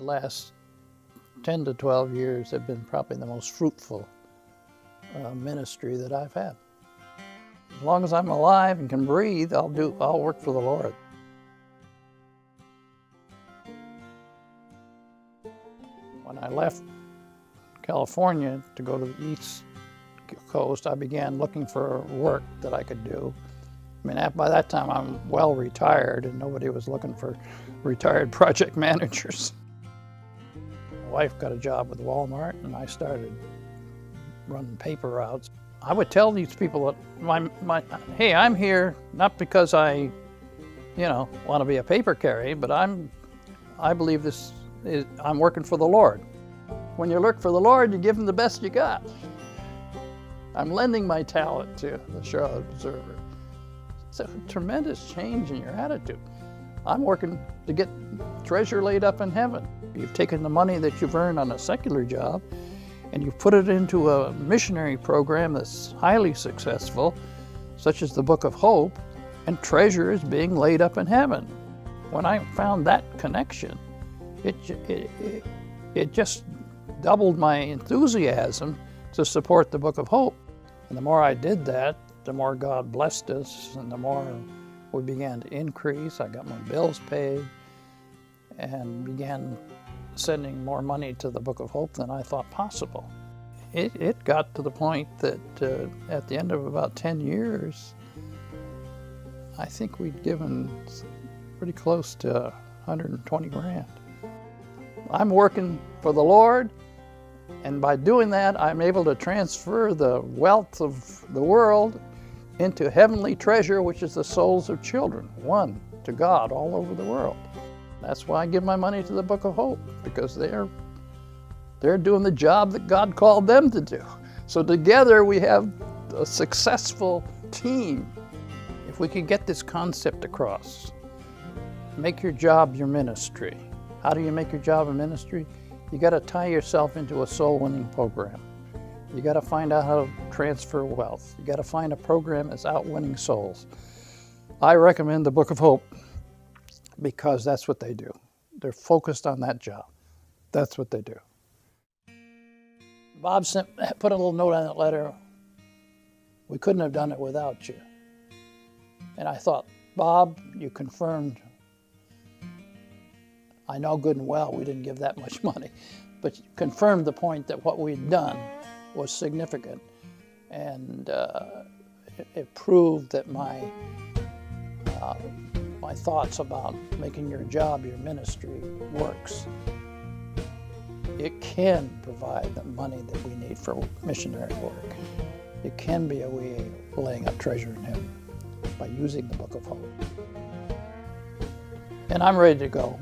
The last 10 to 12 years have been probably the most fruitful ministry that I've had. As long as I'm alive and can breathe, I'll work for the Lord. When I left California to go to the East Coast, I began looking for work that I could do. I mean, by that time I'm well retired and nobody was looking for retired project managers. My wife got a job with Walmart and I started running paper routes. I would tell these people that hey, I'm here not because I, want to be a paper carrier, but I believe I'm working for the Lord. When you work for the Lord, you give Him the best you got. I'm lending my talent to the Charlotte Observer. It's a tremendous change in your attitude. I'm working to get treasure laid up in heaven. You've taken the money that you've earned on a secular job and you've put it into a missionary program that's highly successful, such as the Book of Hope, and treasure is being laid up in heaven. When I found that connection, it just doubled my enthusiasm to support the Book of Hope. And the more I did that, the more God blessed us, and the more we began to increase. I got my bills paid and began sending more money to the Book of Hope than I thought possible. It got to the point that at the end of about 10 years, I think we'd given pretty close to 120 grand. I'm working for the Lord, and by doing that, I'm able to transfer the wealth of the world into heavenly treasure, which is the souls of children, won to God all over the world. That's why I give my money to the Book of Hope, because they're doing the job that God called them to do. So together we have a successful team. If we can get this concept across, make your job your ministry. How do you make your job a ministry? You got to tie yourself into a soul-winning program. You got to find out how to transfer wealth. You got to find a program that's out winning souls. I recommend the Book of Hope because that's what they do. They're focused on that job. That's what they do. Bob put a little note on that letter. We couldn't have done it without you. And I thought, Bob, you confirmed. I know good and well we didn't give that much money, but you confirmed the point that what we'd done was significant. And it proved that my thoughts about making your job your ministry works. It can provide the money that we need for missionary work. It can be a way of laying up treasure in heaven by using the Book of Hope. And I'm ready to go,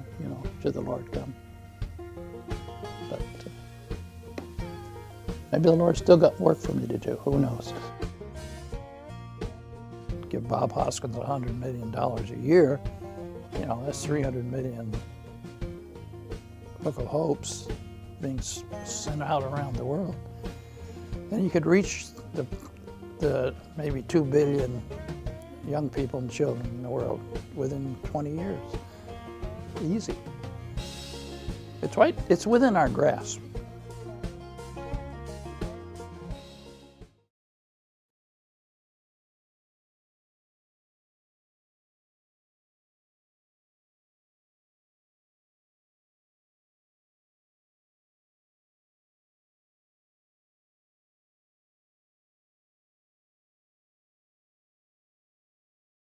should the Lord come. But maybe the Lord's still got work for me to do, who knows. Give Bob Hoskins $100 million a year, that's 300 million Book of Hopes being sent out around the world. Then you could reach the maybe 2 billion young people and children in the world within 20 years. Easy. It's within our grasp.